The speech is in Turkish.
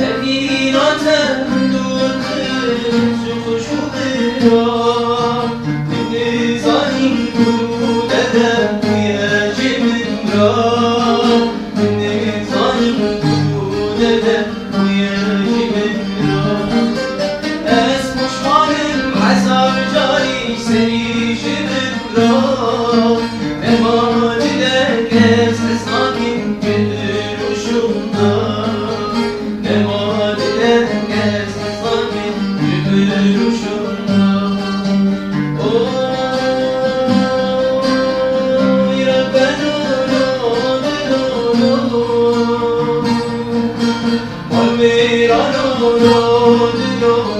Evinaten durkın Sukuşu bira Bini zalim kuru dedem Uyecemin ra Bini zalim kuru dedem Uyecemin ra Esmuş malım Hazar cari Seni jibin ra Memacile kes Sakin gelir uşumda Almira no no no